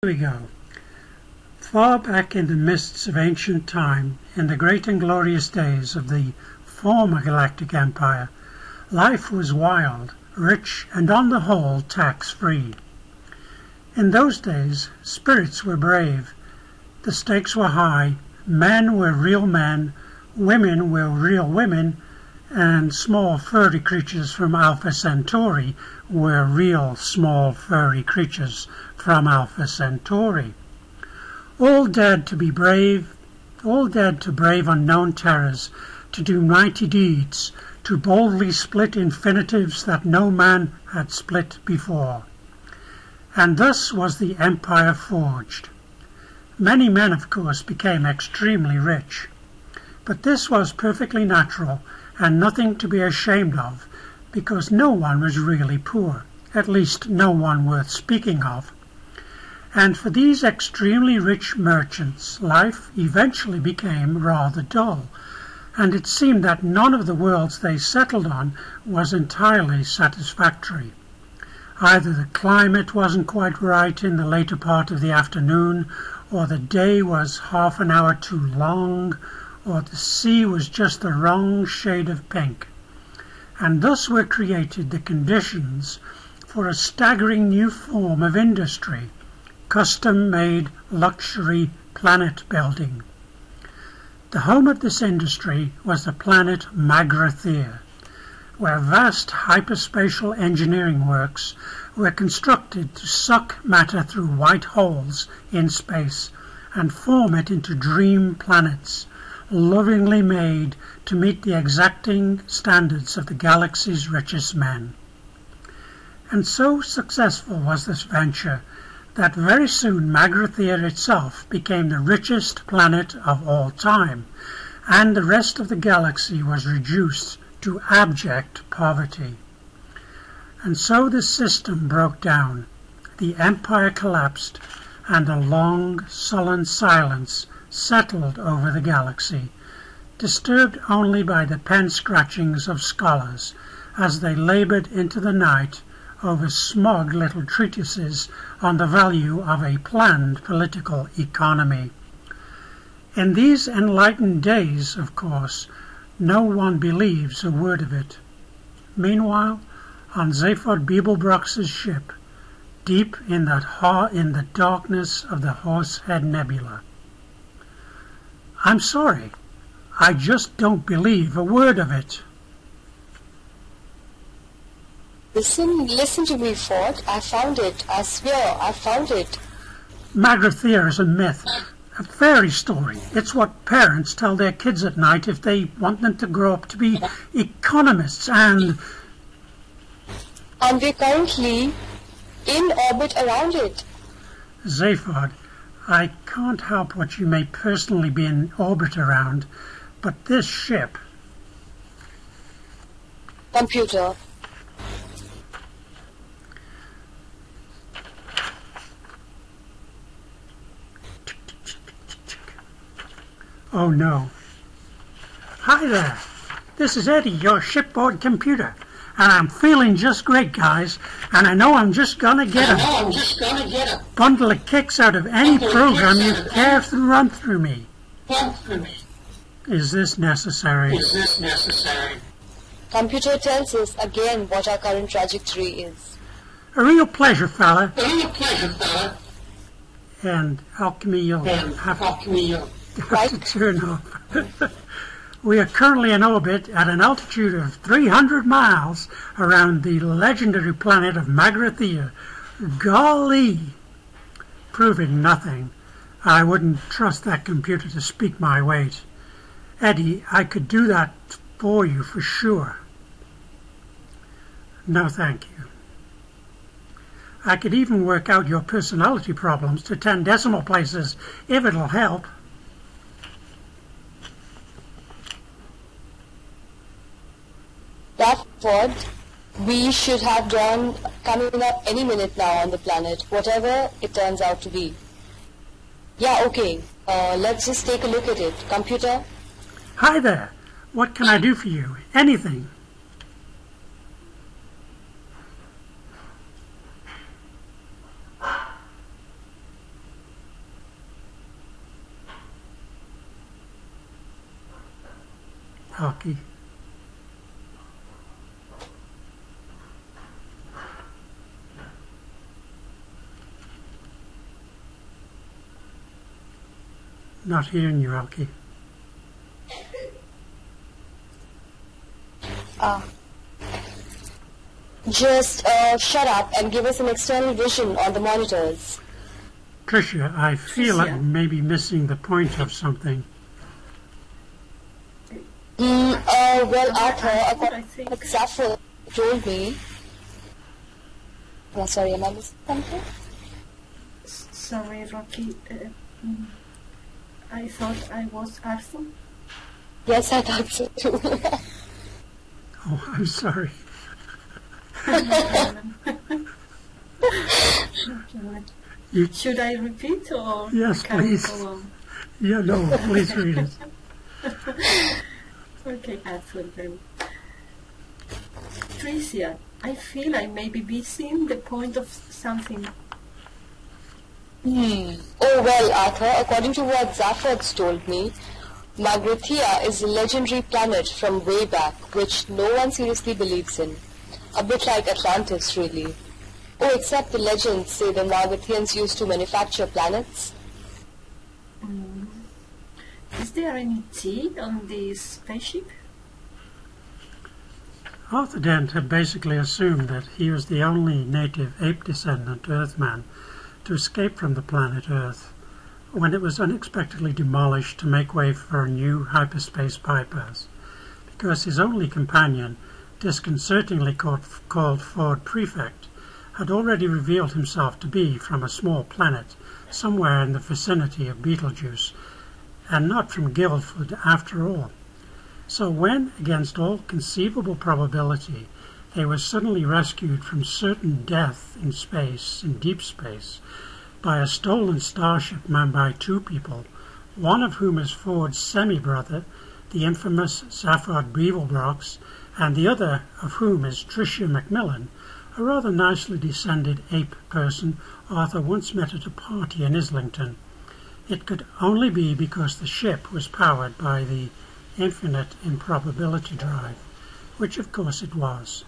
Here we go. Far back in the mists of ancient time, in the great and glorious days of the former galactic empire, life was wild, rich, and on the whole tax-free. In those days, spirits were brave, the stakes were high, men were real men, women were real women, and small furry creatures from Alpha Centauri were real small furry creatures from Alpha Centauri. All dared to be brave, all dared to brave unknown terrors, to do mighty deeds, to boldly split infinitives that no man had split before. And thus was the empire forged. Many men, of course, became extremely rich, but this was perfectly natural and nothing to be ashamed of, because no one was really poor, at least no one worth speaking of. And for these extremely rich merchants, life eventually became rather dull, and it seemed that none of the worlds they settled on was entirely satisfactory. Either the climate wasn't quite right in the later part of the afternoon, or the day was half an hour too long, or the sea was just the wrong shade of pink. And thus were created the conditions for a staggering new form of industry, custom-made luxury planet building. The home of this industry was the planet Magrathea, where vast hyperspatial engineering works were constructed to suck matter through white holes in space and form it into dream planets, lovingly made to meet the exacting standards of the galaxy's richest men. And so successful was this venture that very soon Magrathea itself became the richest planet of all time, and the rest of the galaxy was reduced to abject poverty. And so the system broke down, the empire collapsed, and a long, sullen silence settled over the galaxy, disturbed only by the pen-scratchings of scholars as they labored into the night over smug little treatises on the value of a planned political economy. In these enlightened days, of course, no one believes a word of it. Meanwhile, on Zaphod Beeblebrox's ship, deep in the darkness of the Horsehead Nebula. I'm sorry, I just don't believe a word of it. Listen to me, Ford. I found it. I swear, I found it. Magrathea is a myth, a fairy story. It's what parents tell their kids at night if they want them to grow up to be economists and we're currently in orbit around it. Zaphod, I can't help what you may personally be in orbit around, but this ship... Computer. Oh no. Hi there. This is Eddie, your shipboard computer. And I'm feeling just great, guys. And I know I'm just gonna get a bundle of kicks out of any program you care to run through me. Is this necessary? Computer tells us again what our current trajectory is. A real pleasure, fella. And alchemy, you'll have to turn off. We are currently in orbit at an altitude of 300 miles around the legendary planet of Magrathea. Golly! Proving nothing. I wouldn't trust that computer to speak my weight. Eddie, I could do that for you for sure. No, thank you. I could even work out your personality problems to 10 decimal places if it'll help. That Ford, we should have dawn coming up any minute now on the planet, whatever it turns out to be. Yeah, okay. Let's just take a look at it. Computer? Hi there. What can I do for you? Anything. Rocky. Not hearing you, Rocky. Just shut up and give us an external vision on the monitors. Tricia, I feel like I may be missing the point of something. Well, Arthur, according to what Zafir told me... Oh, sorry, am I missing something? Sorry, Rocky. I thought I was Arthur. Yes, I thought so too. Oh, I'm sorry. Should I repeat or yes, can please. Go on? Yeah, no, please read it. Okay, Arthur then. Tricia, I feel I may be missing the point of something. Oh, well, Arthur, according to what Zafir's told me, Magrathea is a legendary planet from way back, which no one seriously believes in. A bit like Atlantis, really. Oh, except the legends say the Magratheans used to manufacture planets. Is there any tea on this spaceship? Arthur Dent had basically assumed that he was the only native ape descendant Earthman to escape from the planet Earth when it was unexpectedly demolished to make way for a new hyperspace bypass, because his only companion, disconcertingly called Ford Prefect, had already revealed himself to be from a small planet somewhere in the vicinity of Betelgeuse, and not from Guildford after all. So when, against all conceivable probability, they were suddenly rescued from certain death in space, in deep space, by a stolen starship manned by two people, one of whom is Ford's semi-brother, the infamous Zaphod Beeblebrox, and the other of whom is Tricia Macmillan, a rather nicely descended ape person Arthur once met at a party in Islington. It could only be because the ship was powered by the infinite improbability drive, which of course it was.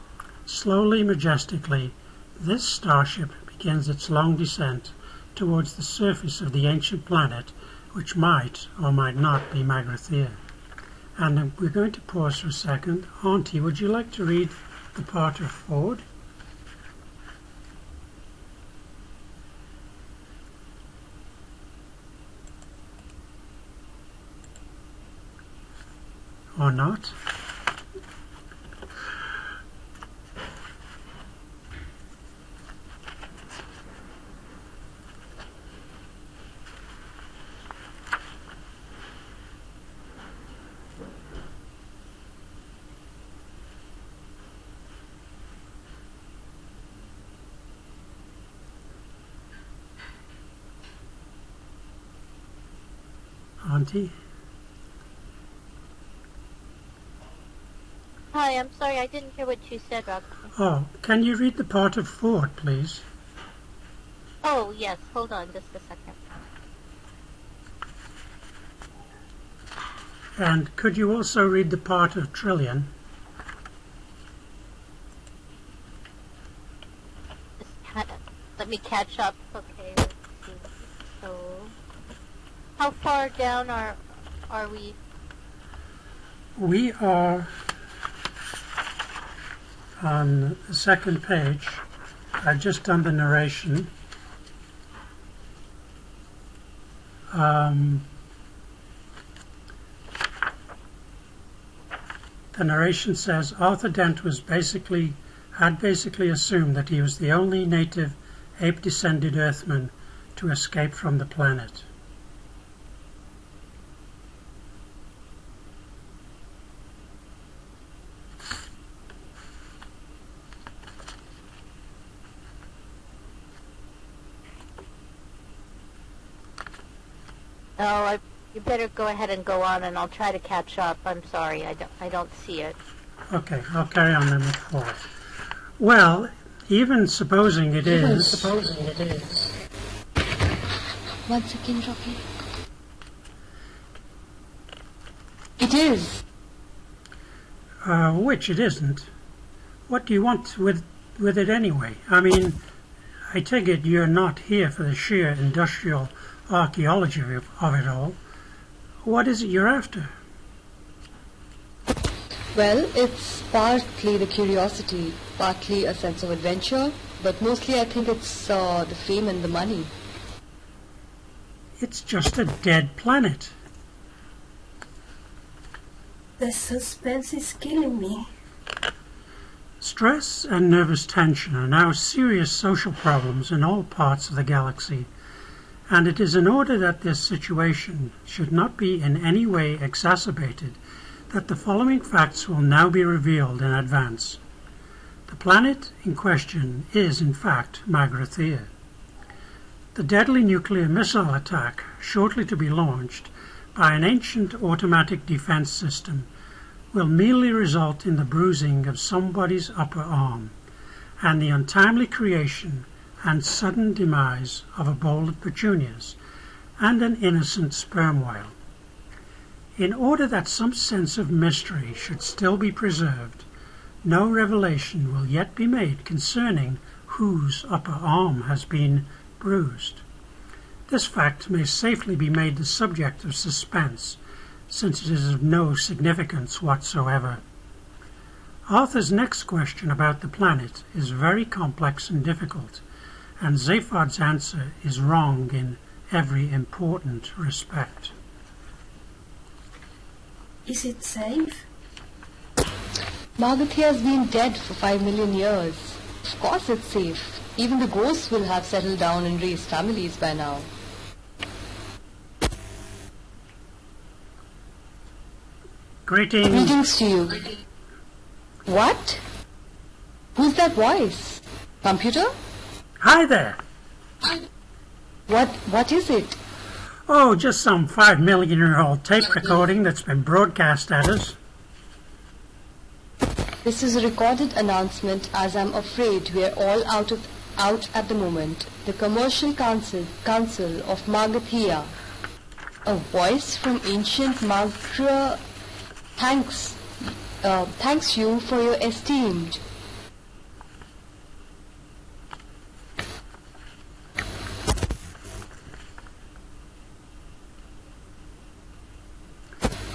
Slowly, majestically, this starship begins its long descent towards the surface of the ancient planet, which might or might not be Magrathea. And we're going to pause for a second. Auntie, would you like to read the part of Ford? Or not? Auntie? Hi, I'm sorry, I didn't hear what you said, Roxy. Oh, can you read the part of Ford, please? Oh, yes, hold on just a second. And could you also read the part of Trillion? Let me catch up. Okay, let's see. So, how far down are we? We are on the second page. I've just done the narration. The narration says Arthur Dent had basically assumed that he was the only native ape-descended Earthman to escape from the planet. Oh, you better go ahead and go on, and I'll try to catch up. I'm sorry, I don't see it. Okay, I'll carry on then with Ford. Well, even supposing it is. One second, Rocky. It is. Which it isn't. What do you want with it anyway? I mean, I take it you're not here for the sheer industrial archaeology of it all. What is it you're after? Well, it's partly the curiosity, partly a sense of adventure, but mostly I think it's the fame and the money. It's just a dead planet. The suspense is killing me. Stress and nervous tension are now serious social problems in all parts of the galaxy, and it is in order that this situation should not be in any way exacerbated that the following facts will now be revealed in advance. The planet in question is, in fact, Magrathea. The deadly nuclear missile attack, shortly to be launched by an ancient automatic defense system, will merely result in the bruising of somebody's upper arm and the untimely creation and sudden demise of a bowl of petunias and an innocent sperm whale. In order that some sense of mystery should still be preserved, no revelation will yet be made concerning whose upper arm has been bruised. This fact may safely be made the subject of suspense, since it is of no significance whatsoever. Arthur's next question about the planet is very complex and difficult, and Zaphod's answer is wrong in every important respect. Is it safe? Magrathea has been dead for 5 million years. Of course it's safe. Even the ghosts will have settled down and raised families by now. Greetings. Greetings to you. What? Who's that voice? Computer? Hi there. What is it? Oh, just some 5 million-year-old tape recording that's been broadcast at us. This is a recorded announcement, as I'm afraid we're all out at the moment. The Commercial Council of Magrathea. A voice from ancient Magra. Thanks you for your esteemed.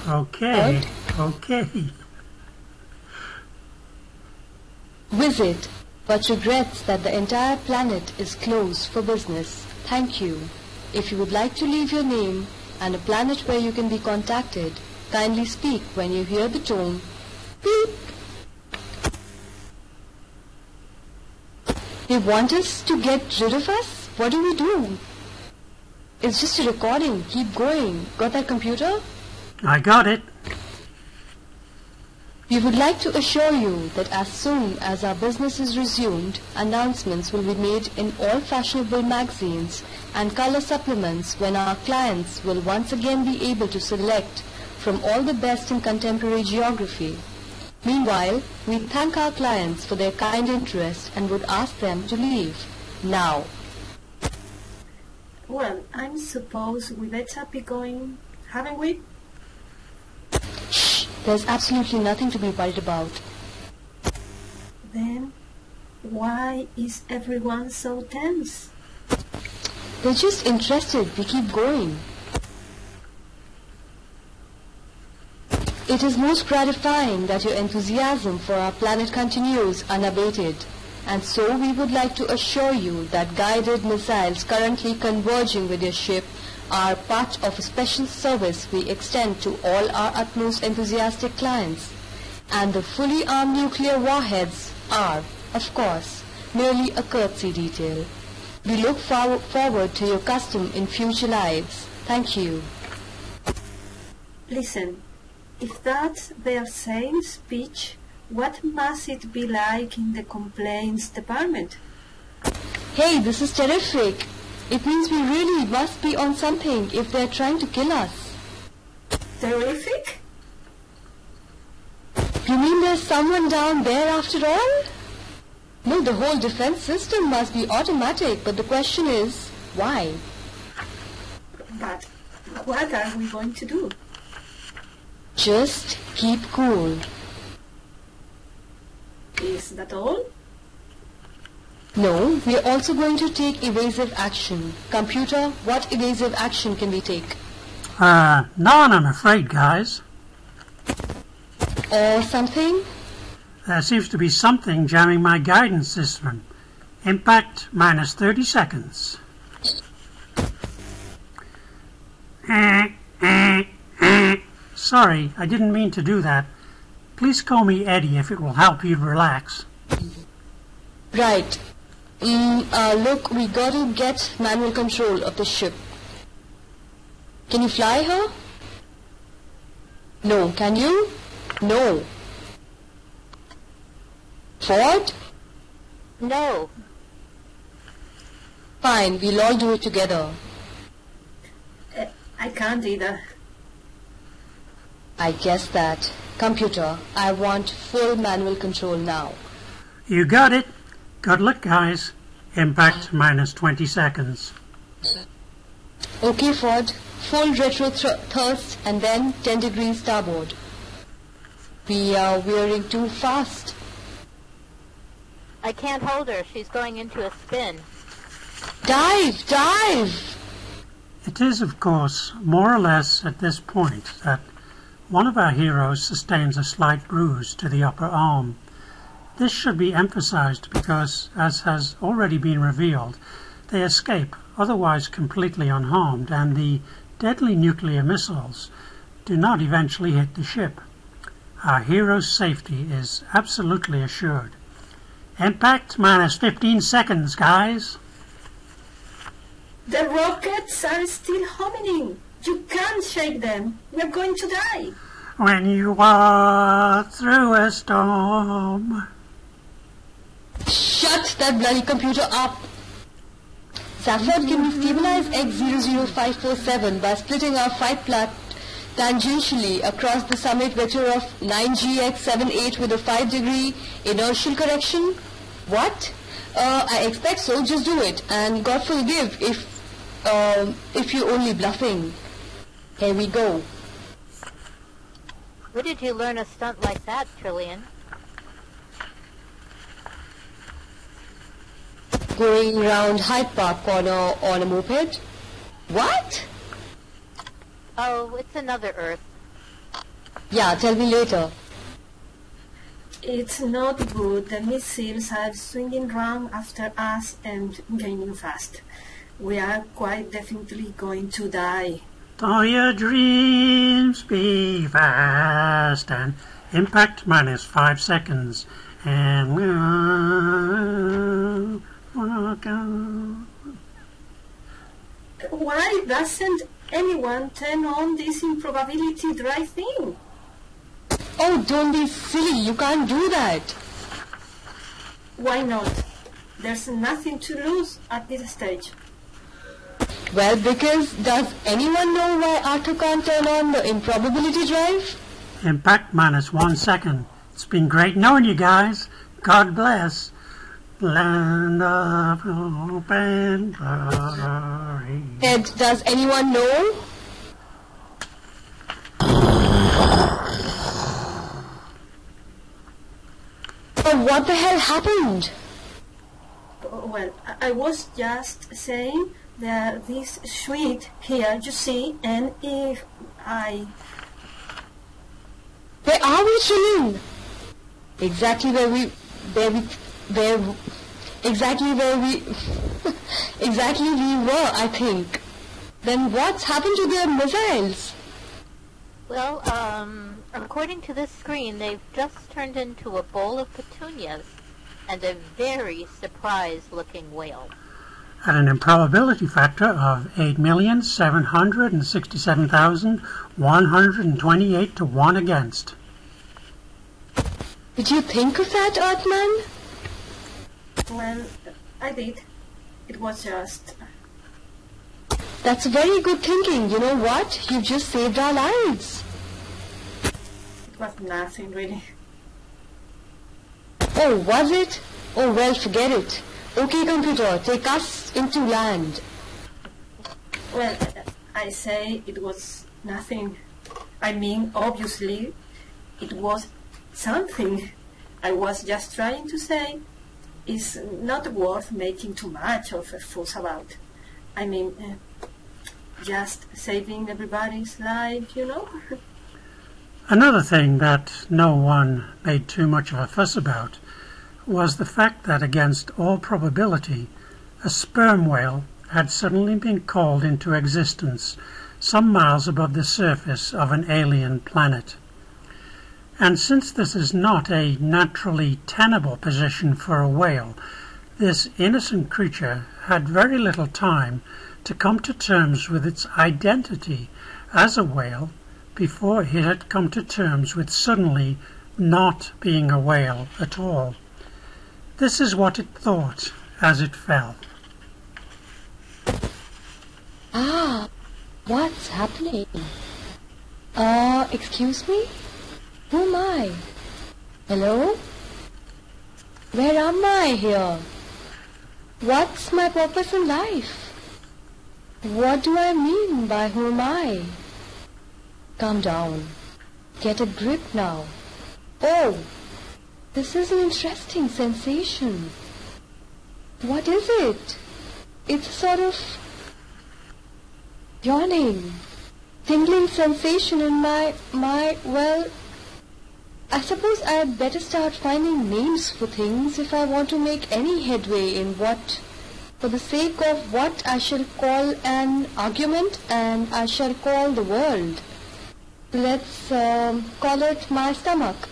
Okay. Visit, but regrets that the entire planet is closed for business. Thank you. If you would like to leave your name and a planet where you can be contacted, kindly speak when you hear the tone beep. They want us to get rid of us? What do we do? It's just a recording. Keep going. Got that, computer? I got it. We would like to assure you that as soon as our business is resumed, announcements will be made in all fashionable magazines and color supplements when our clients will once again be able to select from all the best in contemporary geography. Meanwhile, we thank our clients for their kind interest and would ask them to leave now. Well, I suppose we better be going, haven't we? Shh! There's absolutely nothing to be worried about. Then, why is everyone so tense? They're just interested. We keep going. It is most gratifying that your enthusiasm for our planet continues unabated, and so we would like to assure you that guided missiles currently converging with your ship are part of a special service we extend to all our utmost enthusiastic clients, and the fully armed nuclear warheads are, of course, merely a courtesy detail. We look forward to your custom in future lives. Thank you. Listen, if that's their sales speech, what must it be like in the complaints department? Hey, this is terrific. It means we really must be on something if they're trying to kill us. Terrific? You mean there's someone down there after all? No, the whole defense system must be automatic, but the question is, why? But what are we going to do? Just keep cool. Is that all? No, we are also going to take evasive action. Computer, what evasive action can we take? None, I'm afraid, guys. Or something? There seems to be something jamming my guidance system. Impact minus 30 seconds. Sorry, I didn't mean to do that. Please call me Eddie if it will help you relax. Right. Look, we got to get manual control of the ship. Can you fly her? No. Can you? No. Ford? No. Fine, we'll all do it together. I can't either. I guess that. Computer, I want full manual control now. You got it. Good luck, guys. Impact minus 20 seconds. Okay, Ford. Full retro thrust and then 10 degrees starboard. We are veering too fast. I can't hold her. She's going into a spin. Dive! Dive! It is, of course, more or less at this point that one of our heroes sustains a slight bruise to the upper arm. This should be emphasized because, as has already been revealed, they escape otherwise completely unharmed, and the deadly nuclear missiles do not eventually hit the ship. Our hero's safety is absolutely assured. Impact minus 15 seconds, guys. The rockets are still humming. You can't shake them. We're going to die. When you walk through a storm. Shut that bloody computer up! Safford, can we stabilize X00547 by splitting our flight path tangentially across the summit vector of 9GX78 with a 5-degree inertial correction? What? I expect so. Just do it. And God forgive if you're only bluffing. Here we go. Where did you learn a stunt like that, Trillian? Going round Hyde Park corner on a moped? What? Oh, it's another Earth. Yeah, tell me later. It's not good. The missiles are swinging round after us and gaining fast. We are quite definitely going to die. All your dreams be fast, and impact minus 5 seconds. And walk on. Why doesn't anyone turn on this improbability drive thing? Oh, don't be silly. You can't do that. Why not? There's nothing to lose at this stage. Well, because does anyone know why Arthur can't turn on the improbability drive? Impact minus 1 second. It's been great knowing you guys. God bless. Land of hope and glory. Ed, does anyone know? Oh, what the hell happened? Well, I was just saying that this suite here, you see, and if I... Where are we, Trillian? Exactly where we were, I think. Then what's happened to their missiles? Well, according to this screen, they've just turned into a bowl of petunias and a very surprised-looking whale. At an improbability factor of 8,767,128 to 1 against. Did you think of that, Earthman? Well, I did. It was just... That's very good thinking. You know what? You've just saved our lives. It was nothing, really. Oh, was it? Oh, well, forget it. Okay, computer, take us into land. Well, I say it was nothing. I mean, obviously, it was something. I was just trying to say it's not worth making too much of a fuss about. I mean, just saving everybody's life, you know? Another thing that no one made too much of a fuss about was the fact that against all probability a sperm whale had suddenly been called into existence some miles above the surface of an alien planet. And since this is not a naturally tenable position for a whale, this innocent creature had very little time to come to terms with its identity as a whale before it had come to terms with suddenly not being a whale at all. This is what it thought as it fell. Ah, what's happening? Excuse me? Who am I? Hello? Where am I here? What's my purpose in life? What do I mean by who am I? Calm down. Get a grip now. Oh, this is an interesting sensation. What is it? It's a sort of yawning, tingling sensation in my, well, I suppose I had better start finding names for things if I want to make any headway in what, for the sake of what I shall call an argument and I shall call the world. Let's call it my stomach.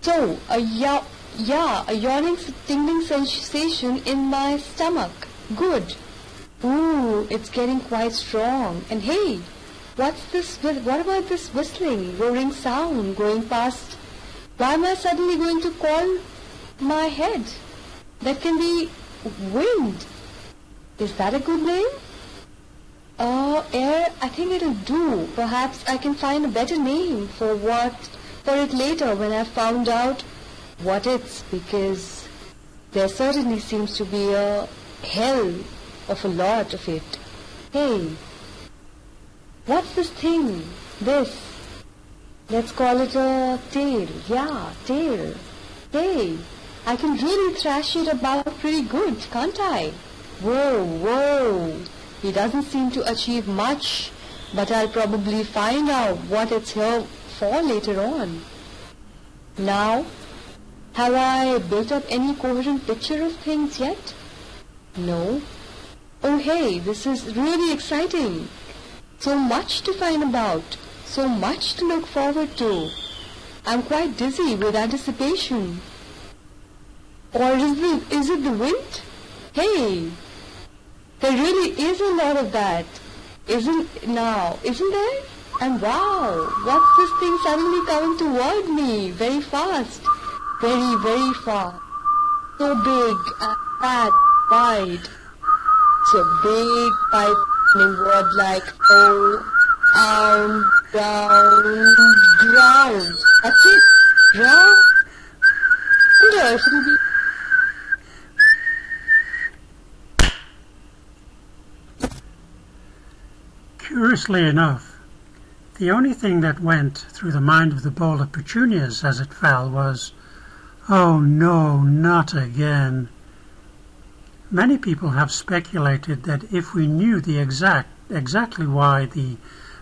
So, a yawning, tingling sensation in my stomach. Good. Ooh, it's getting quite strong. And hey, what's this? What about this whistling, roaring sound going past? Why am I suddenly going to call my head? That can be wind. Is that a good name? Air, I think it'll do. Perhaps I can find a better name for it later when I've found out what it's, because there certainly seems to be a hell of a lot of it. Hey, what's this thing? This. Let's call it a tail. Yeah, tail. Hey, I can really thrash it about pretty good, can't I? Whoa. He doesn't seem to achieve much, but I'll probably find out what it's here for later on. Now, have I built up any coherent picture of things yet? No. Oh hey, this is really exciting. So much to find about, so much to look forward to. I'm quite dizzy with anticipation. Or is it the wind? Hey, there really is a lot of that. Isn't there? And wow, what's this thing suddenly coming toward me very fast? Very, very fast. So big and fat, wide. So big piping word like ground. That's it. Ground. Wonder if it'll be. Curiously enough, the only thing that went through the mind of the bowl of petunias as it fell was, "Oh no, not again." Many people have speculated that if we knew exactly why the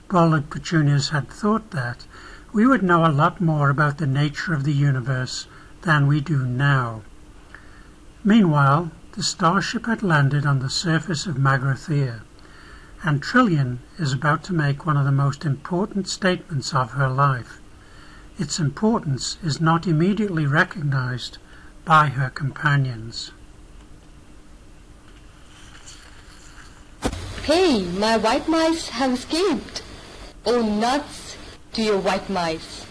bowl of petunias had thought that, we would know a lot more about the nature of the universe than we do now. Meanwhile, the starship had landed on the surface of Magrathea, and Trillian is about to make one of the most important statements of her life. Its importance is not immediately recognized by her companions. Hey, my white mice have escaped. Oh, nuts to your white mice.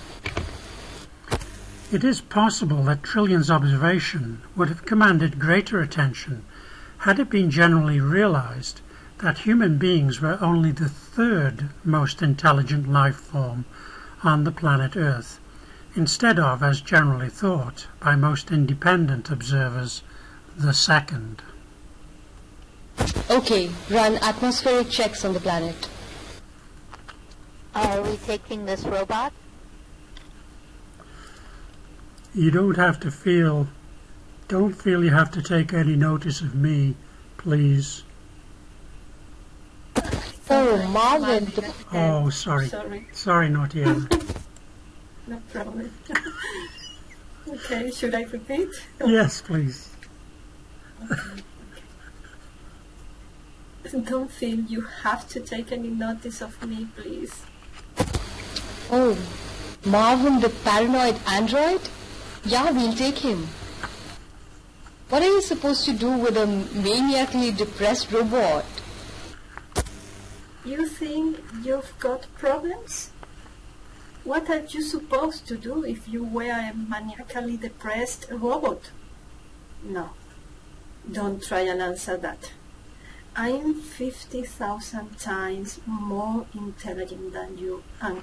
It is possible that Trillian's observation would have commanded greater attention had it been generally realized that human beings were only the third most intelligent life form on the planet Earth, instead of, as generally thought by most independent observers, the second. Okay, run atmospheric checks on the planet. Are we taking this robot? You don't feel you have to take any notice of me, please. Oh, Marvin. Oh, sorry. Sorry, Naughty Ella. No problem. Okay, should I repeat? Yes, please. Don't feel you have to take any notice of me, please. Oh, Marvin the paranoid android? Yeah, we'll take him. What are you supposed to do with a maniacally depressed robot? You think you've got problems? What are you supposed to do if you were a maniacally depressed robot? No, don't try and answer that. I'm 50,000 times more intelligent than you, and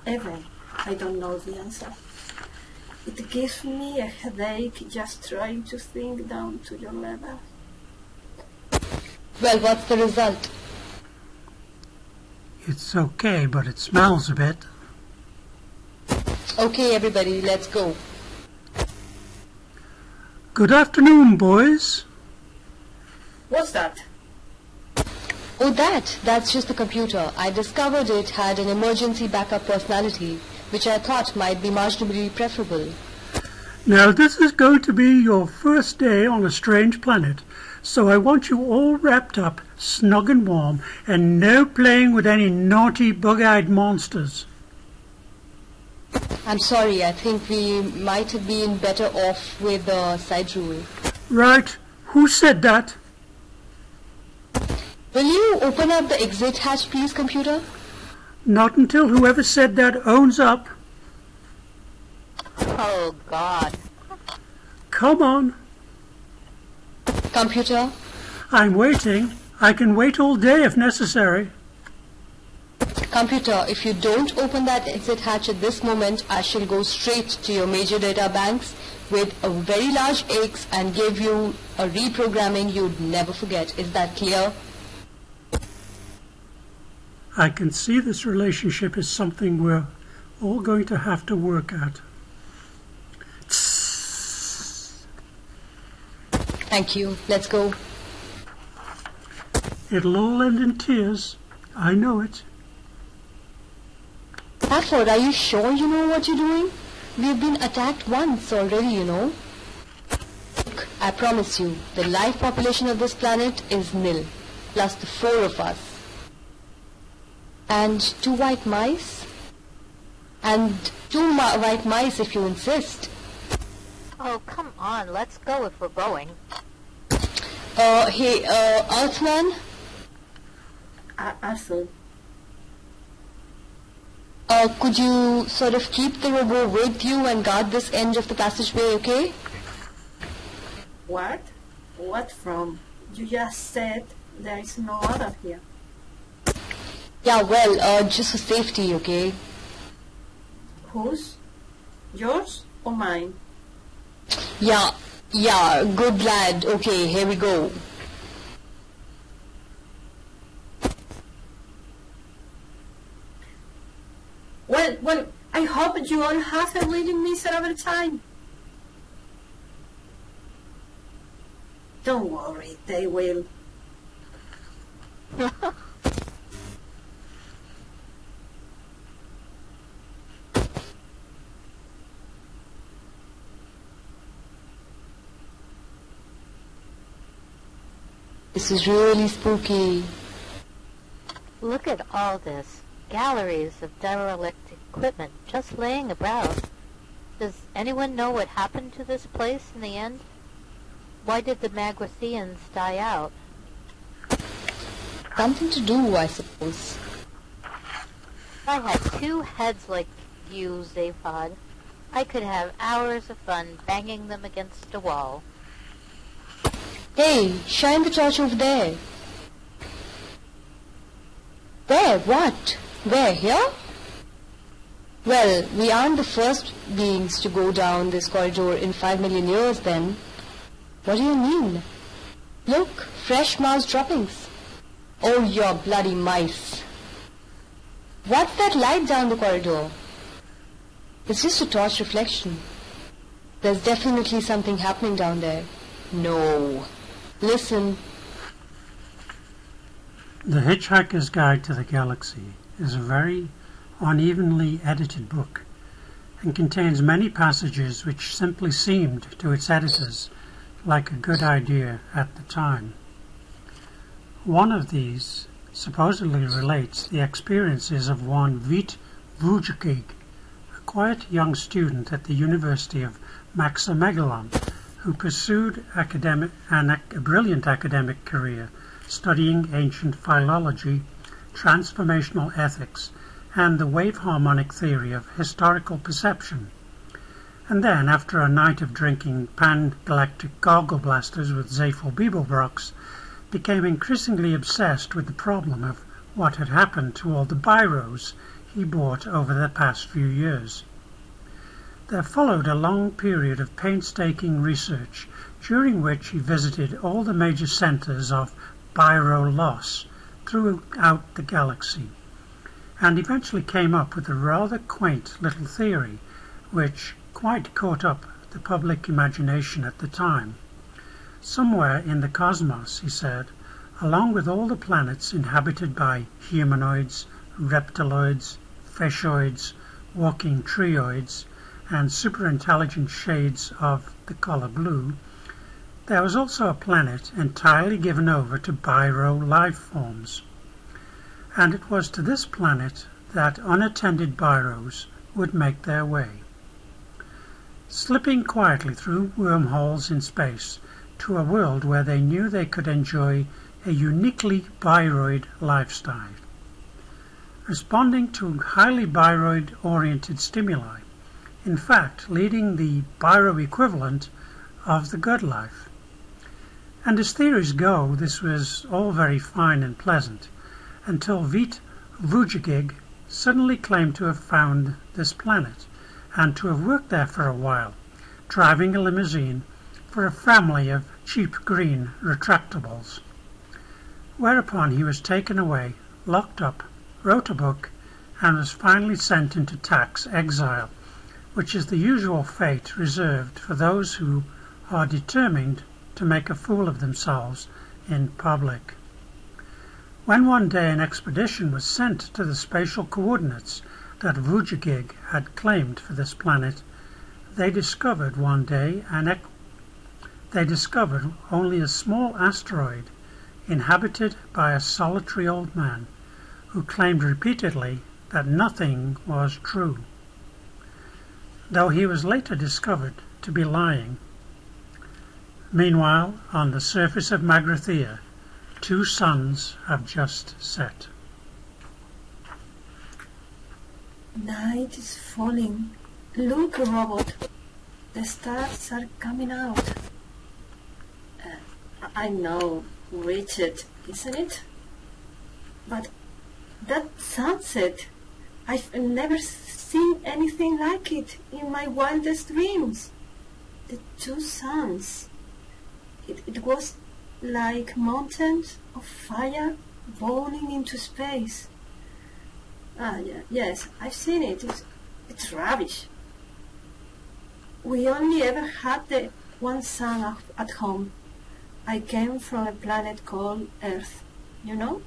even I don't know the answer. It gives me a headache just trying to think down to your level. Well, what's the result? It's okay, but it smells a bit. Okay, everybody, let's go. Good afternoon, boys. What's that? Oh, that's just the computer. I discovered it had an emergency backup personality, which I thought might be marginally preferable. Now, this is going to be your first day on a strange planet, so I want you all wrapped up, snug and warm, and no playing with any naughty, bug-eyed monsters. I'm sorry, I think we might have been better off with the side rule. Right. Who said that? Will you open up the exit hatch, please, computer? Not until whoever said that owns up. Oh, God. Come on. Computer? I'm waiting. I can wait all day if necessary. Computer, if you don't open that exit hatch at this moment, I shall go straight to your major data banks with a very large X and give you a reprogramming you'd never forget. Is that clear? I can see this relationship is something we're all going to have to work at. Thank you. Let's go. It'll all end in tears. I know it. Stafford, are you sure you know what you're doing? We've been attacked once already, you know. Look, I promise you, the life population of this planet is nil, plus the 4 of us. And 2 white mice? And 2 white mice if you insist. Oh, come on. Let's go if we're going. Hey, Earthman? Arthur. Could you sort of keep the robot with you and guard this end of the passageway, okay? What? What from? You just said there is no other here. Yeah, well, just for safety, okay? Whose? Yours or mine? Yeah, good lad. Okay, here we go. Well, I hope you all have a really miserable time. Don't worry, they will. This is really spooky. Look at all this. Galleries of derelict equipment just laying about. Does anyone know what happened to this place in the end? Why did the Magrathians die out? Something to do, I suppose. If I had 2 heads like you, Zaphod, I could have hours of fun banging them against a wall. Hey, shine the torch over there. There, what? Where, here? Well, we aren't the first beings to go down this corridor in 5 million years then. What do you mean? Look, fresh mouse droppings. Oh, your bloody mice. What's that light down the corridor? It's just a torch reflection. There's definitely something happening down there. No. Listen. The Hitchhiker's Guide to the Galaxy is a very unevenly edited book and contains many passages which simply seemed to its editors like a good idea at the time. One of these supposedly relates the experiences of one Vít Vujicic, a quiet young student at the University of Maxamegalon who pursued a brilliant academic career studying ancient philology, transformational ethics, and the wave harmonic theory of historical perception. And then, after a night of drinking pan-galactic goggle blasters with Zaphel Beeblebrox, became increasingly obsessed with the problem of what had happened to all the biros he bought over the past few years. There followed a long period of painstaking research, during which he visited all the major centers of biro loss throughout the galaxy, and eventually came up with a rather quaint little theory which quite caught up the public imagination at the time. Somewhere in the cosmos, he said, along with all the planets inhabited by humanoids, reptiloids, fishoids, walking treoids, and superintelligent shades of the color blue, there was also a planet entirely given over to biro life forms. And it was to this planet that unattended biros would make their way, slipping quietly through wormholes in space to a world where they knew they could enjoy a uniquely biroid lifestyle, responding to highly biroid-oriented stimuli, in fact leading the biro equivalent of the good life. And as theories go, this was all very fine and pleasant, until Vít Vujicic suddenly claimed to have found this planet, and to have worked there for a while, driving a limousine for a family of cheap green retractables. Whereupon he was taken away, locked up, wrote a book, and was finally sent into tax exile, which is the usual fate reserved for those who are determined to make a fool of themselves in public. When one day an expedition was sent to the spatial coordinates that Vujicic had claimed for this planet, they discovered only a small asteroid inhabited by a solitary old man who claimed repeatedly that nothing was true, though he was later discovered to be lying. Meanwhile, on the surface of Magrathea, 2 suns have just set. Night is falling. Look, robot. The stars are coming out. I know, Richard, isn't it? But that sunset, I've never seen anything like it in my wildest dreams. The 2 suns. It was like mountains of fire burning into space. Yes, I've seen it. It's rubbish. We only ever had the one sun at home. I came from a planet called Earth, you know?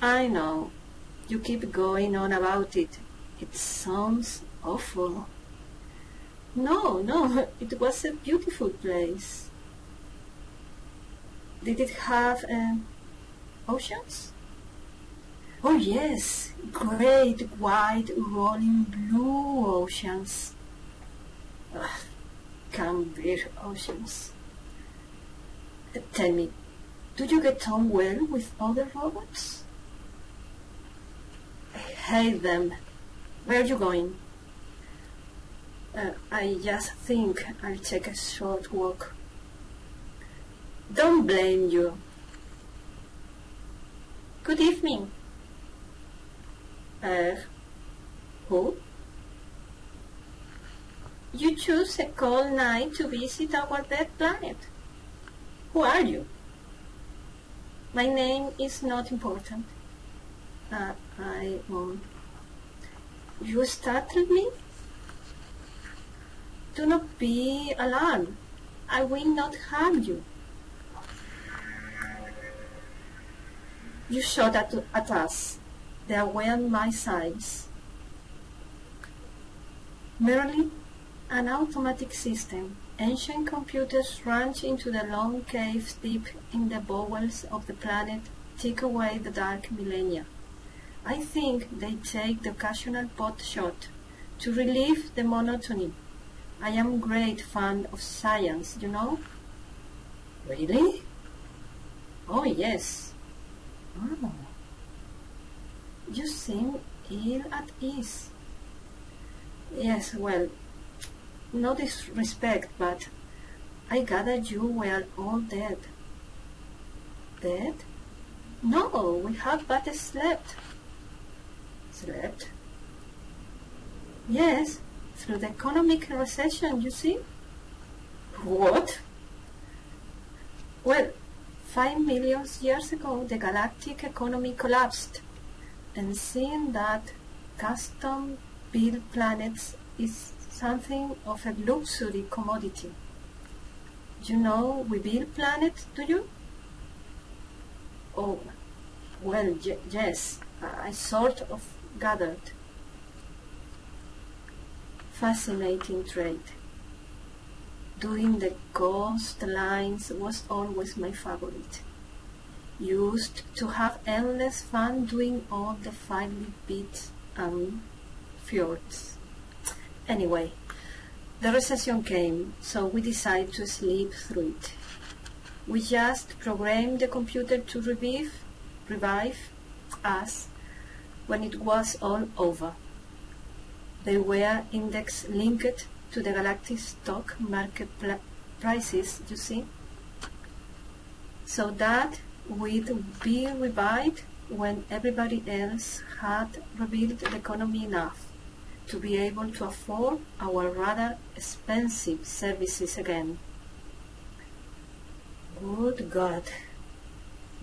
I know. You keep going on about it. It sounds awful. No, it was a beautiful place. Did it have oceans? Oh yes, great wide rolling blue oceans. Can't bear oceans. Tell me, do you get on well with other robots? I hate them. Where are you going? I just think I'll take a short walk. Don't blame you. Good evening. Who? You choose a cold night to visit our dead planet. Who are you? My name is not important. You startled me? Do not be alarmed. I will not harm you. You shot at us. They weren't my size. Merely an automatic system. Ancient computers range into the long caves deep in the bowels of the planet, take away the dark millennia. I think they take the occasional pot shot to relieve the monotony. I am a great fan of science, you know. Really? Oh, yes. Oh. You seem ill at ease. Yes, well, no disrespect, but I gathered you were all dead. Dead? No, we have but slept. Slept? Yes, through the economic recession, you see. What? Well, 5 million years ago, the galactic economy collapsed, and seeing that custom-built planets is something of a luxury commodity. You know we build planets, do you? Oh, well, yes, I sort of gathered. Fascinating trait. Doing the coastlines was always my favorite. Used to have endless fun doing all the fiddly bits and fjords. Anyway, the recession came, so we decided to sleep through it. We just programmed the computer to revive us when it was all over. They were index linked to the galactic stock market prices, you see, so that we'd be revived when everybody else had rebuilt the economy enough to be able to afford our rather expensive services again. Good God,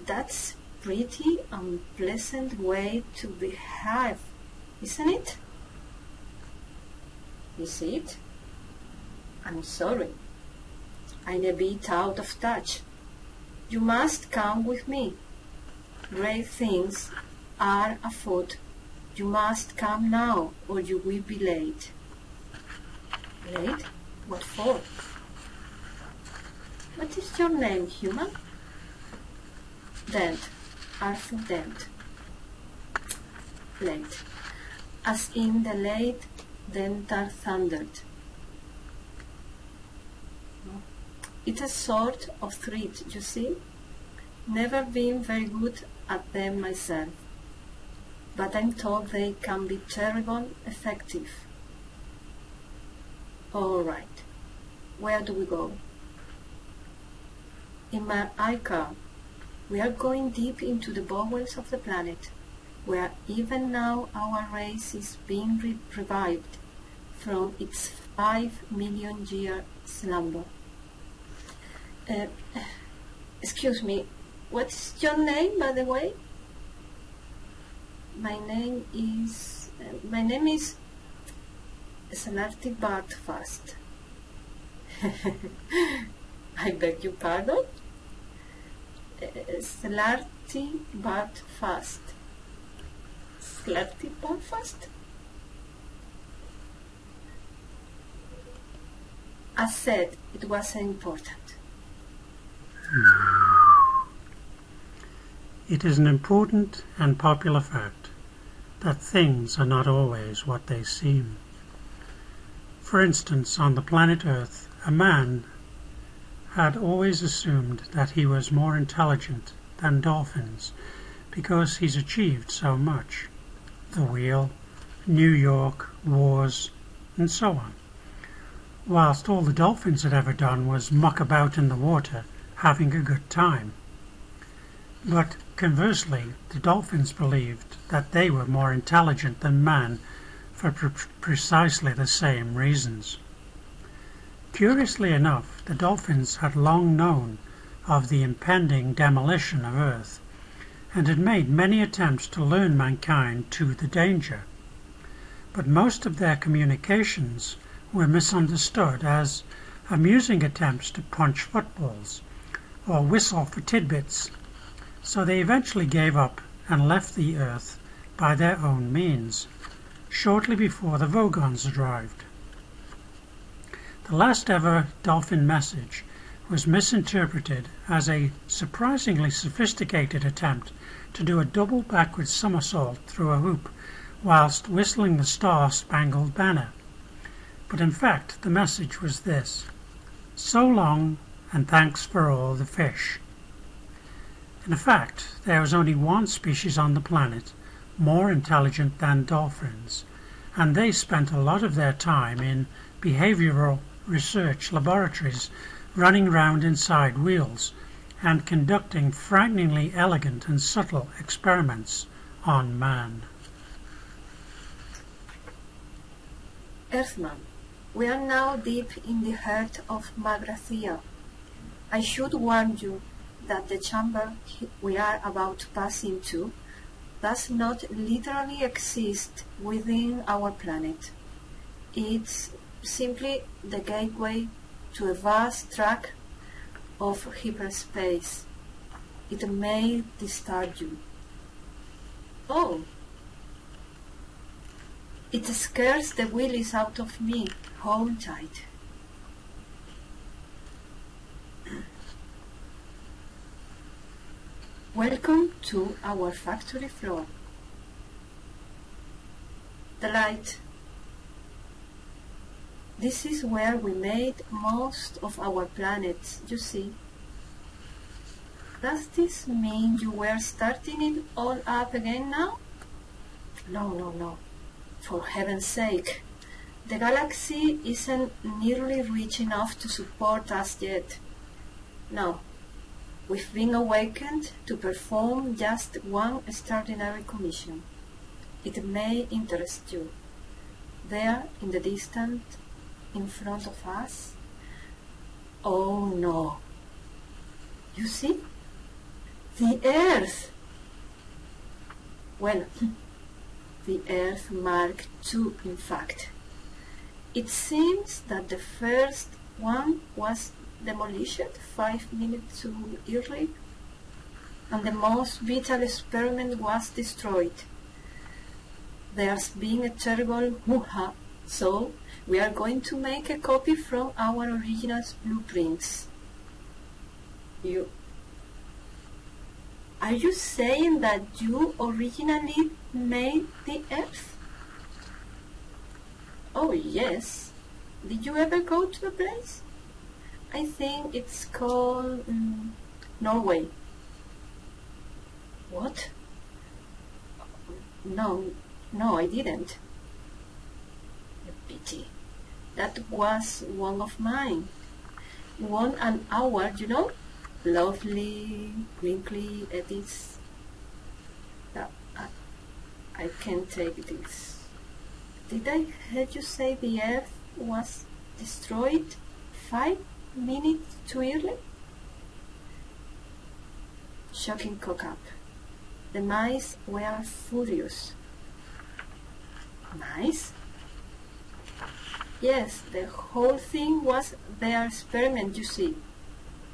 that's a pretty unpleasant way to behave, isn't it? Is it? I'm sorry. I'm a bit out of touch. You must come with me. Great things are afoot. You must come now, or you will be late. Late? What for? What is your name, human? Dent. Arthur Dent. Late. As in the late Dental thundered. It's a sort of threat, you see. Never been very good at them myself, but I'm told they can be terribly effective. All right, where do we go? In my iCar, we are going deep into the bowels of the planet, where even now our race is being revived from its 5 million year slumber. Excuse me, what's your name, by the way? My name is Slarty Bartfast. I beg your pardon? Slarty Bartfast. Slarty Bartfast? I said it wasn't important. It is an important and popular fact that things are not always what they seem. For instance, on the planet Earth, a man had always assumed that he was more intelligent than dolphins because he's achieved so much. The wheel, New York, wars, and so on. Whilst all the dolphins had ever done was muck about in the water, having a good time. But conversely, the dolphins believed that they were more intelligent than man for precisely the same reasons. Curiously enough, the dolphins had long known of the impending demolition of Earth and had made many attempts to learn mankind to the danger. But most of their communications were misunderstood as amusing attempts to punch footballs or whistle for tidbits, so they eventually gave up and left the Earth by their own means, shortly before the Vogons arrived. The last ever dolphin message was misinterpreted as a surprisingly sophisticated attempt to do a double backward somersault through a hoop whilst whistling the Star-Spangled Banner. But in fact the message was this: "So long and thanks for all the fish." In fact, there was only one species on the planet more intelligent than dolphins, and they spent a lot of their time in behavioral research laboratories running round inside wheels and conducting frighteningly elegant and subtle experiments on man. Earthman, we are now deep in the heart of Magrathea. I should warn you that the chamber we are about to pass into does not literally exist within our planet. It's simply the gateway to a vast tract of hyperspace. It may disturb you. Oh! It scares the willies out of me. Hold tight. Welcome to our factory floor. The light. This is where we made most of our planets, you see. Does this mean you were starting it all up again now? No, no, no. For heaven's sake. The galaxy isn't nearly rich enough to support us yet. No. We've been awakened to perform just one extraordinary commission. It may interest you. There, in the distance, in front of us. Oh no. You see? The Earth! Well, the Earth Mark II, in fact. It seems that the first one was demolished 5 minutes too early, and the most vital experiment was destroyed. There's been a terrible hoo-ha, so we are going to make a copy from our original blueprints. Are you saying that you originally made the Earth? Oh yes. Did you ever go to the place? I think it's called Norway. What? No, I didn't. A pity. That was one of mine. 1 an hour, you know? Lovely, wrinkly eddies. I can't take this. Did I hear you say the Earth was destroyed 5 minutes too early? Shocking cock-up. The mice were furious. Mice? Yes, the whole thing was their experiment, you see.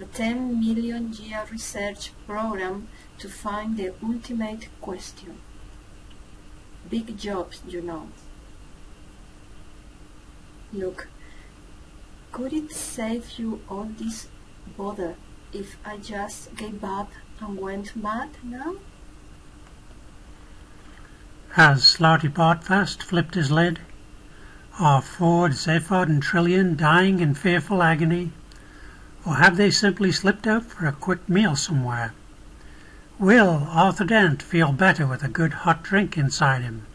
A 10 million year research program to find the ultimate question. Big jobs, you know. Look, could it save you all this bother if I just gave up and went mad now? Has Sloughty Bartfast flipped his lid? Are Ford, Zaphod and Trillian dying in fearful agony? Or have they simply slipped out for a quick meal somewhere? Will Arthur Dent feel better with a good hot drink inside him?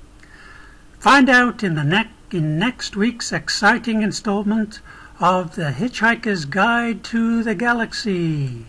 Find out in next week's exciting installment of The Hitchhiker's Guide to the Galaxy.